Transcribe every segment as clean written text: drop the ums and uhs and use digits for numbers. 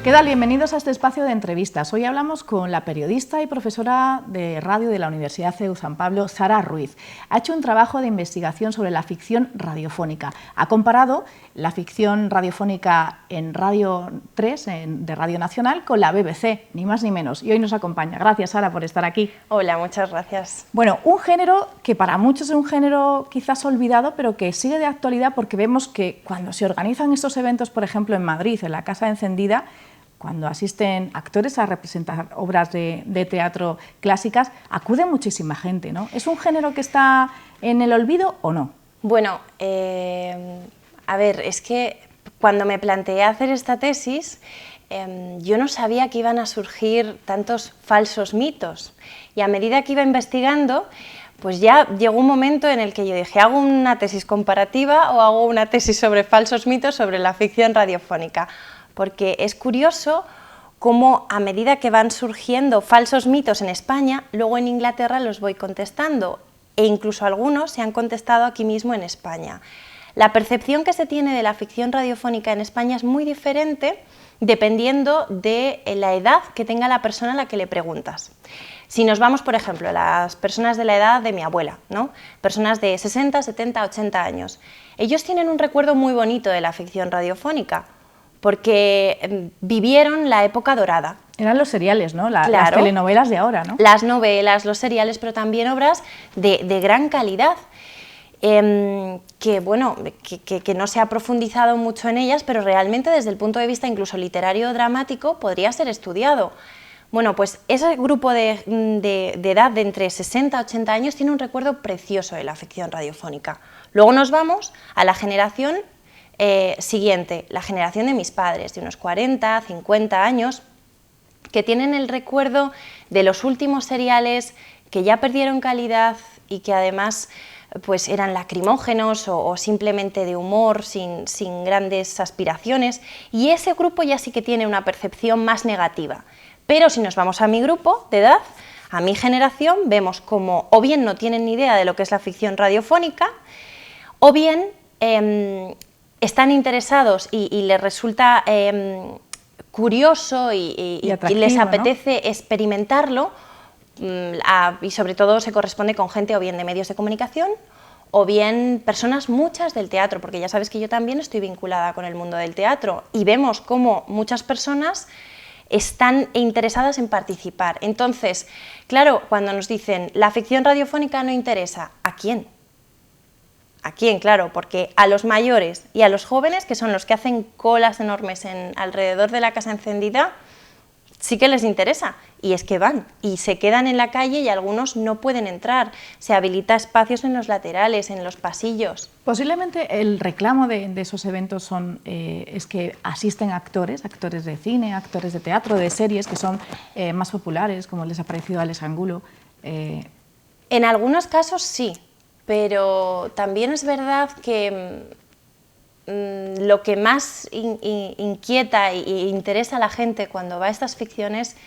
¿Qué tal? Bienvenidos a este espacio de entrevistas. Hoy hablamos con la periodista y profesora de radio de la Universidad CEU San Pablo, Sara Ruiz. Ha hecho un trabajo de investigación sobre la ficción radiofónica. Ha comparado la ficción radiofónica en Radio 3, de Radio Nacional, con la BBC, ni más ni menos. Y hoy nos acompaña. Gracias, Sara, por estar aquí. Hola, muchas gracias. Bueno, un género que para muchos es un género quizás olvidado, pero que sigue de actualidad porque vemos que cuando se organizan estos eventos, por ejemplo, en Madrid, en la Casa Encendida, cuando asisten actores a representar obras de teatro clásicas, acude muchísima gente, ¿no? ¿Es un género que está en el olvido o no? Bueno, a ver, es que cuando me planteé hacer esta tesis, yo no sabía que iban a surgir tantos falsos mitos. Y a medida que iba investigando, pues ya llegó un momento en el que yo dije, ¿hago una tesis comparativa o hago una tesis sobre falsos mitos sobre la ficción radiofónica? Porque es curioso cómo a medida que van surgiendo falsos mitos en España, luego en Inglaterra los voy contestando, e incluso algunos se han contestado aquí mismo en España. La percepción que se tiene de la ficción radiofónica en España es muy diferente dependiendo de la edad que tenga la persona a la que le preguntas. Si nos vamos, por ejemplo, a las personas de la edad de mi abuela, ¿no? Personas de 60, 70, 80 años, ellos tienen un recuerdo muy bonito de la ficción radiofónica, porque vivieron la época dorada. Eran los seriales, ¿no? Claro, las telenovelas de ahora, ¿no? Las novelas, los seriales, pero también obras de gran calidad, que, bueno, que no se ha profundizado mucho en ellas, pero realmente desde el punto de vista incluso literario o dramático podría ser estudiado. Bueno, pues ese grupo de edad de entre 60 y 80 años tiene un recuerdo precioso de la ficción radiofónica. Luego nos vamos a la generación siguiente, la generación de mis padres, de unos 40, 50 años, que tienen el recuerdo de los últimos seriales que ya perdieron calidad y que además pues eran lacrimógenos o simplemente de humor, sin grandes aspiraciones, y ese grupo ya sí que tiene una percepción más negativa. Pero si nos vamos a mi grupo de edad, a mi generación, vemos como o bien no tienen ni idea de lo que es la ficción radiofónica, o bien están interesados y les resulta curioso y les apetece, ¿no?, experimentarlo, y sobre todo se corresponde con gente o bien de medios de comunicación o bien personas muchas del teatro, porque ya sabes que yo también estoy vinculada con el mundo del teatro y vemos cómo muchas personas están interesadas en participar. Entonces, claro, cuando nos dicen la ficción radiofónica no interesa, ¿a quién? ¿A quién? Claro, porque a los mayores y a los jóvenes, que son los que hacen colas enormes alrededor de la Casa Encendida, sí que les interesa, y es que van, y se quedan en la calle y algunos no pueden entrar, se habilita espacios en los laterales, en los pasillos. Posiblemente el reclamo de esos eventos es que asisten actores de cine, actores de teatro, de series, que son más populares, como les ha parecido a Alex Angulo. En algunos casos sí, pero también es verdad que lo que más inquieta e interesa a la gente cuando va a estas ficciones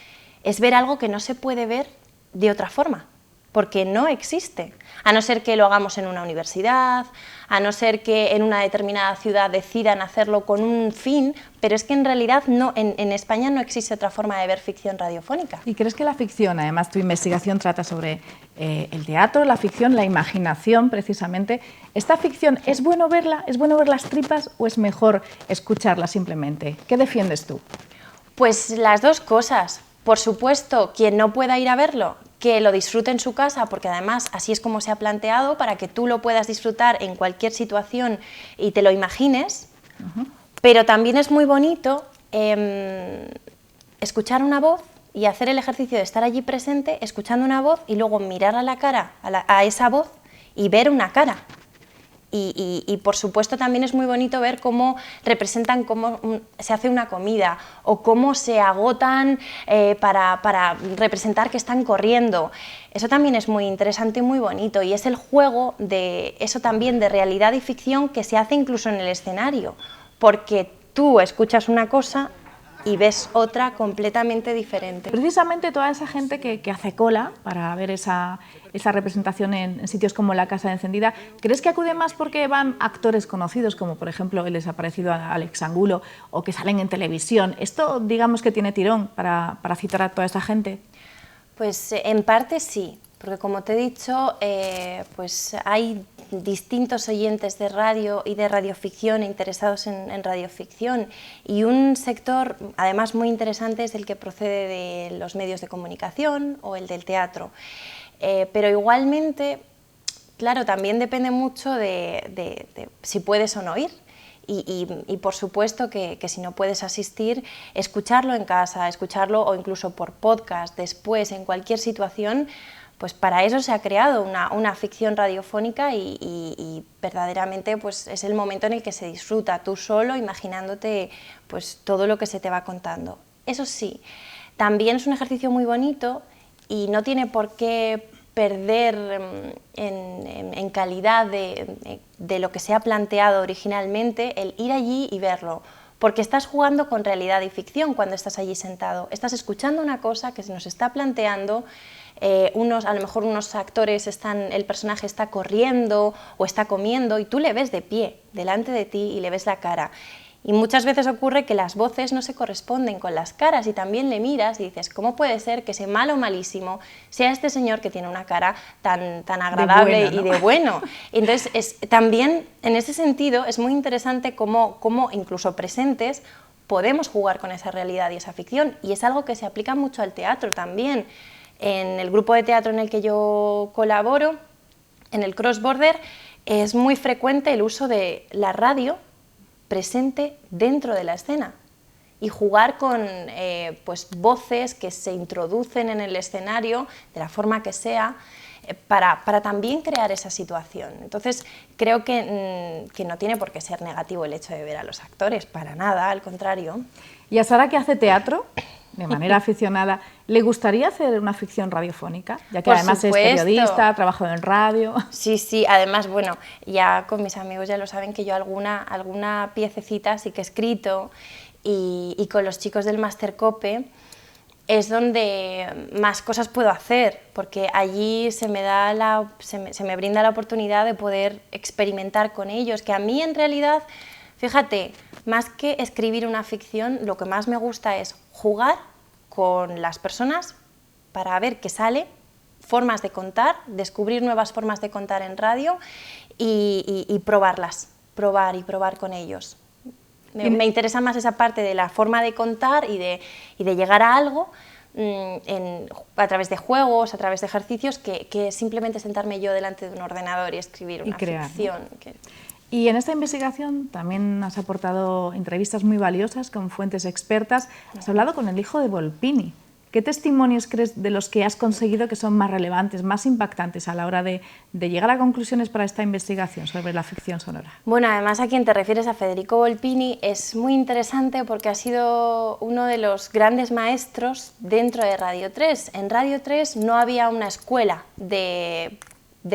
es ver algo que no se puede ver de otra forma, porque no existe, a no ser que lo hagamos en una universidad, a no ser que en una determinada ciudad decidan hacerlo con un fin, pero es que en realidad no, en España no existe otra forma de ver ficción radiofónica. ¿Y crees que la ficción, además tu investigación trata sobre el teatro, la ficción, la imaginación precisamente, esta ficción es bueno verla las tripas o es mejor escucharla simplemente? ¿Qué defiendes tú? Pues las dos cosas. Por supuesto, quien no pueda ir a verlo, que lo disfrute en su casa, porque además así es como se ha planteado, para que tú lo puedas disfrutar en cualquier situación y te lo imagines, pero también es muy bonito escuchar una voz y hacer el ejercicio de estar allí presente, escuchando una voz y luego mirar a la cara, a esa voz y ver una cara. Y por supuesto también es muy bonito ver cómo representan cómo se hace una comida o cómo se agotan para representar que están corriendo. Eso también es muy interesante y muy bonito, y es el juego de eso también de realidad y ficción que se hace incluso en el escenario, porque tú escuchas una cosa y ves otra completamente diferente. Precisamente toda esa gente que hace cola para ver esa representación en sitios como la Casa Encendida, ¿crees que acude más porque van actores conocidos, como por ejemplo el desaparecido Alex Angulo, o que salen en televisión? ¿Esto digamos que tiene tirón para citar a toda esa gente? Pues en parte sí, porque como te he dicho, pues hay distintos oyentes de radio y de radioficción interesados en radioficción, y un sector además muy interesante es el que procede de los medios de comunicación o el del teatro. Pero igualmente, claro, también depende mucho de si puedes o no ir. Y por supuesto que si no puedes asistir, escucharlo en casa, escucharlo o incluso por podcast, después, en cualquier situación, pues para eso se ha creado una ficción radiofónica y verdaderamente pues es el momento en el que se disfruta tú solo, imaginándote pues todo lo que se te va contando. Eso sí, también es un ejercicio muy bonito y no tiene por qué perder en calidad de lo que se ha planteado originalmente el ir allí y verlo, porque estás jugando con realidad y ficción cuando estás allí sentado. Estás escuchando una cosa que se nos está planteando, a lo mejor unos actores el personaje está corriendo o está comiendo y tú le ves de pie delante de ti y le ves la cara. Y muchas veces ocurre que las voces no se corresponden con las caras y también le miras y dices, ¿cómo puede ser que ese malo malísimo sea este señor que tiene una cara tan agradable y de bueno? Entonces, también en ese sentido es muy interesante cómo incluso presentes podemos jugar con esa realidad y esa ficción, y es algo que se aplica mucho al teatro también. En el grupo de teatro en el que yo colaboro, en el Cross Border, es muy frecuente el uso de la radio presente dentro de la escena y jugar con pues voces que se introducen en el escenario de la forma que sea para también crear esa situación. Entonces creo que no tiene por qué ser negativo el hecho de ver a los actores, para nada, al contrario. ¿Y a Sara, que hace teatro de manera aficionada, le gustaría hacer una ficción radiofónica? Ya que además es periodista, ha trabajado en radio. Sí, sí, además, bueno, ya con mis amigos ya lo saben que yo alguna piececita sí que he escrito, y con los chicos del Máster Cope es donde más cosas puedo hacer, porque allí se me brinda la oportunidad de poder experimentar con ellos, que a mí en realidad, fíjate, más que escribir una ficción, lo que más me gusta es jugar con las personas para ver qué sale, formas de contar, descubrir nuevas formas de contar en radio y probar con ellos. Me interesa más esa parte de la forma de contar y de llegar a algo a través de juegos, a través de ejercicios, que simplemente sentarme yo delante de un ordenador y escribir una ficción. ¿No? Y en esta investigación también has aportado entrevistas muy valiosas con fuentes expertas. Has hablado con el hijo de Volpini. ¿Qué testimonios crees de los que has conseguido que son más relevantes, más impactantes a la hora de llegar a conclusiones para esta investigación sobre la ficción sonora? Bueno, además a quien te refieres, a Federico Volpini, es muy interesante porque ha sido uno de los grandes maestros dentro de Radio 3. En Radio 3 no había una escuela de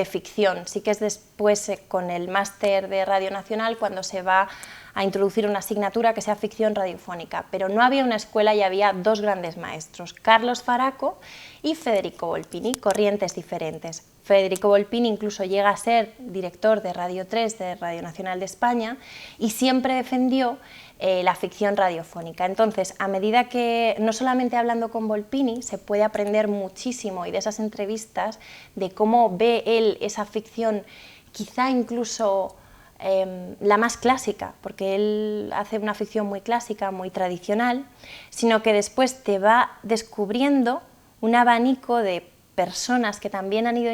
ficción, sí que es después con el máster de Radio Nacional cuando se va a introducir una asignatura que sea ficción radiofónica, pero no había una escuela y había dos grandes maestros, Carlos Faraco y Federico Volpini, corrientes diferentes. Federico Volpini incluso llega a ser director de Radio 3, de Radio Nacional de España, y siempre defendió la ficción radiofónica. Entonces, a medida que, no solamente hablando con Volpini, se puede aprender muchísimo, y de esas entrevistas, de cómo ve él esa ficción, quizá incluso la más clásica, porque él hace una ficción muy clásica, muy tradicional, sino que después te va descubriendo un abanico de personas que también han ido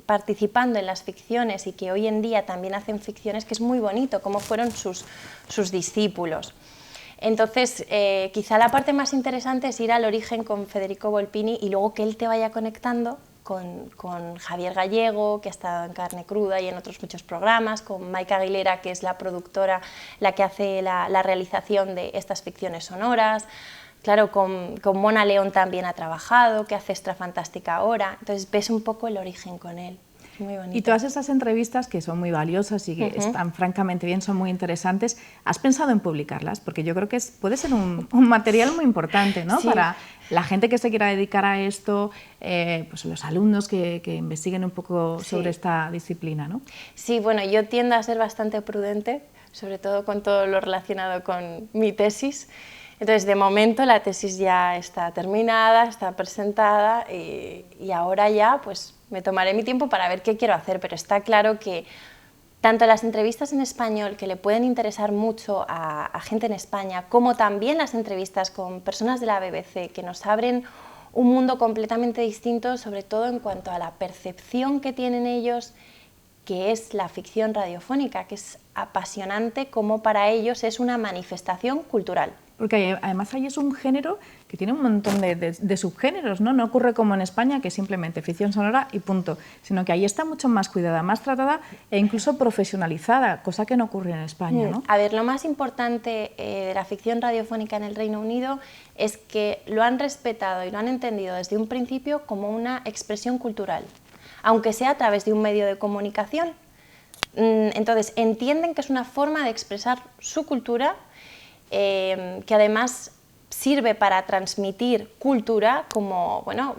participando en las ficciones y que hoy en día también hacen ficciones, que es muy bonito, como fueron sus discípulos. Entonces, quizá la parte más interesante es ir al origen con Federico Volpini y luego que él te vaya conectando con Javier Gallego, que ha estado en Carne Cruda y en otros muchos programas, con Maika Aguilera, que es la productora, la que hace la realización de estas ficciones sonoras. Claro, con Mona León también ha trabajado, que hace Extra Fantástica ahora, entonces ves un poco el origen con él. muy bonito. Y todas estas entrevistas que son muy valiosas y que están francamente bien, son muy interesantes, ¿has pensado en publicarlas? Porque yo creo que puede ser un material muy importante, ¿no? Sí. Para la gente que se quiera dedicar a esto, pues los alumnos que investiguen un poco sobre esta disciplina, ¿no? Sí, bueno, yo tiendo a ser bastante prudente, sobre todo con todo lo relacionado con mi tesis. Entonces, de momento la tesis ya está terminada, está presentada y ahora ya pues me tomaré mi tiempo para ver qué quiero hacer, pero está claro que tanto las entrevistas en español, que le pueden interesar mucho a gente en España, como también las entrevistas con personas de la BBC, que nos abren un mundo completamente distinto, sobre todo en cuanto a la percepción que tienen ellos, que es la ficción radiofónica, que es apasionante, como para ellos es una manifestación cultural. Porque además ahí es un género que tiene un montón de subgéneros, ¿no? No ocurre como en España, que es simplemente ficción sonora y punto, sino que ahí está mucho más cuidada, más tratada e incluso profesionalizada, cosa que no ocurre en España, ¿no? A ver, lo más importante de la ficción radiofónica en el Reino Unido es que lo han respetado y lo han entendido desde un principio como una expresión cultural, aunque sea a través de un medio de comunicación. Entonces, entienden que es una forma de expresar su cultura, que además sirve para transmitir cultura, como, bueno,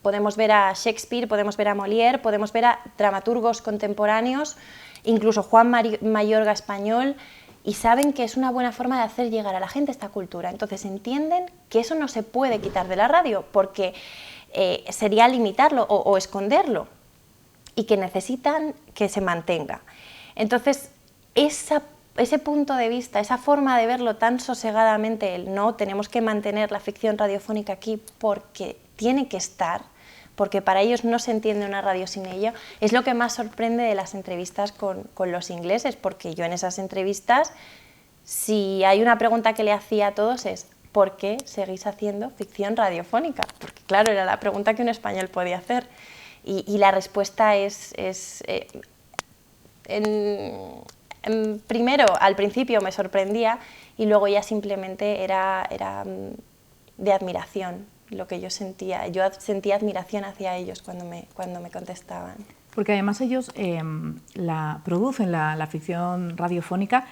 podemos ver a Shakespeare, podemos ver a Molière, podemos ver a dramaturgos contemporáneos, incluso Juan Mayorga español, y saben que es una buena forma de hacer llegar a la gente esta cultura. Entonces entienden que eso no se puede quitar de la radio, porque sería limitarlo o esconderlo, y que necesitan que se mantenga. Entonces, ese punto de vista, esa forma de verlo tan sosegadamente, el no, tenemos que mantener la ficción radiofónica aquí porque tiene que estar, porque para ellos no se entiende una radio sin ello, es lo que más sorprende de las entrevistas con los ingleses, porque yo en esas entrevistas, si hay una pregunta que le hacía a todos es ¿por qué seguís haciendo ficción radiofónica? Porque claro, era la pregunta que un español podía hacer, y la respuesta es primero, al principio me sorprendía y luego ya simplemente era de admiración lo que yo sentía. Yo sentía admiración hacia ellos cuando me contestaban. Porque además ellos producen la ficción radiofónica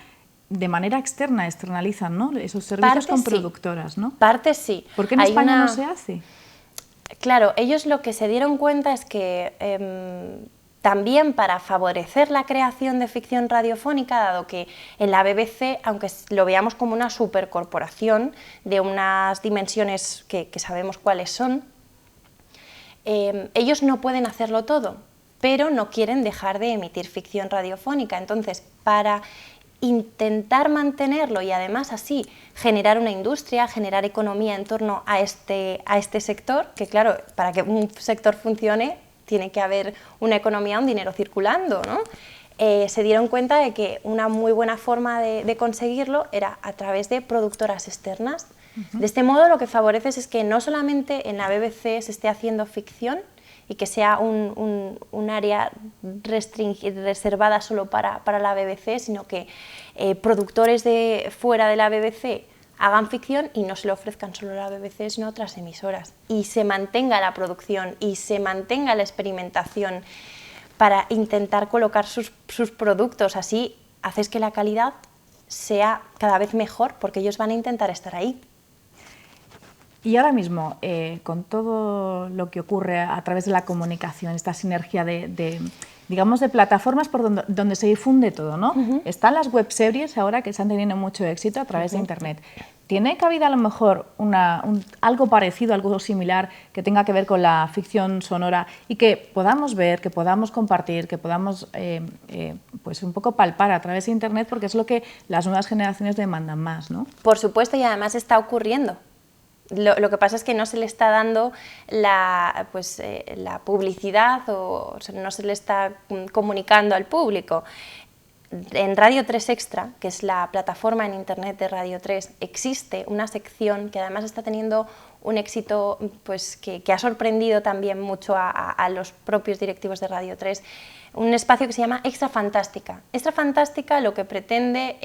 de manera externa, externalizan, ¿no? Esos servicios con productoras, ¿no? Parte sí. ¿Por qué en España no se hace? Claro, ellos lo que se dieron cuenta es que también para favorecer la creación de ficción radiofónica, dado que en la BBC, aunque lo veamos como una supercorporación de unas dimensiones que sabemos cuáles son, ellos no pueden hacerlo todo, pero no quieren dejar de emitir ficción radiofónica. Entonces, para intentar mantenerlo y además así generar una industria, generar economía en torno a este sector, que claro, para que un sector funcione tiene que haber una economía, un dinero circulando, ¿no? Se dieron cuenta de que una muy buena forma de conseguirlo era a través de productoras externas. De este modo lo que favoreces es que no solamente en la BBC se esté haciendo ficción y que sea un área reservada solo para la BBC, sino que productores de fuera de la BBC hagan ficción y no se lo ofrezcan solo a la BBC, sino a otras emisoras. Y se mantenga la producción y se mantenga la experimentación para intentar colocar sus productos. Así haces que la calidad sea cada vez mejor, porque ellos van a intentar estar ahí. Y ahora mismo, con todo lo que ocurre a través de la comunicación, esta sinergia digamos, de plataformas por donde se difunde todo, ¿no? Están las webseries ahora que están teniendo mucho éxito a través de Internet. ¿Tiene cabida a lo mejor algo parecido, algo similar que tenga que ver con la ficción sonora y que podamos ver, que podamos compartir, que podamos pues un poco palpar a través de Internet, porque es lo que las nuevas generaciones demandan más, ¿no? Por supuesto, y además está ocurriendo. Lo que pasa es que no se le está dando la publicidad o no se le está comunicando al público. En Radio 3 Extra, que es la plataforma en Internet de Radio 3, existe una sección que además está teniendo un éxito pues, que ha sorprendido también mucho a los propios directivos de Radio 3, un espacio que se llama Extra Fantástica. Extra Fantástica lo que pretende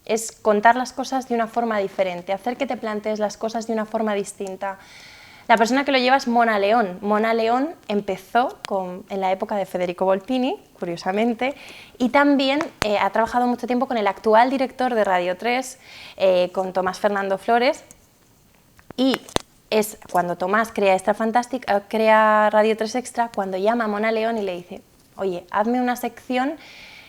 es contar las cosas de una forma diferente, hacer que te plantees las cosas de una forma distinta. La persona que lo lleva es Mona León. Mona León empezó en la época de Federico Volpini, curiosamente, y también ha trabajado mucho tiempo con el actual director de Radio 3, con Tomás Fernando Flores, y es cuando Tomás crea crea Radio 3 Extra, cuando llama a Mona León y le dice: oye, hazme una sección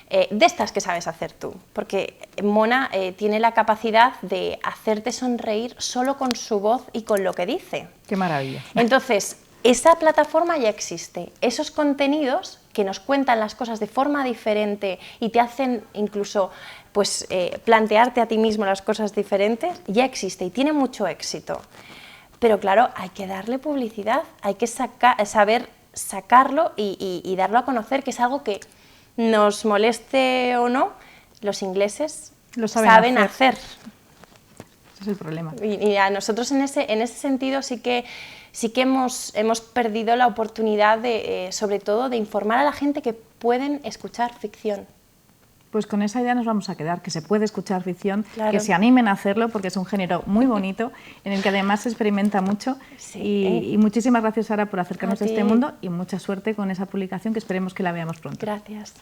de estas que sabes hacer tú, porque Mona tiene la capacidad de hacerte sonreír solo con su voz y con lo que dice. ¡Qué maravilla! Entonces, esa plataforma ya existe. Esos contenidos que nos cuentan las cosas de forma diferente y te hacen incluso pues, plantearte a ti mismo las cosas diferentes, ya existe y tiene mucho éxito. Pero claro, hay que darle publicidad, hay que saber sacarlo y darlo a conocer, que es algo que, nos moleste o no, los ingleses lo saben hacer. Ese es el problema. Y a nosotros en ese sentido sí que hemos perdido la oportunidad de, sobre todo, de informar a la gente que pueden escuchar ficción. Pues con esa idea nos vamos a quedar, que se puede escuchar ficción, claro. Que se animen a hacerlo, porque es un género muy bonito, en el que además se experimenta mucho. Sí, y muchísimas gracias, Sara, por acercarnos a este mundo, y mucha suerte con esa publicación, que esperemos que la veamos pronto. Gracias.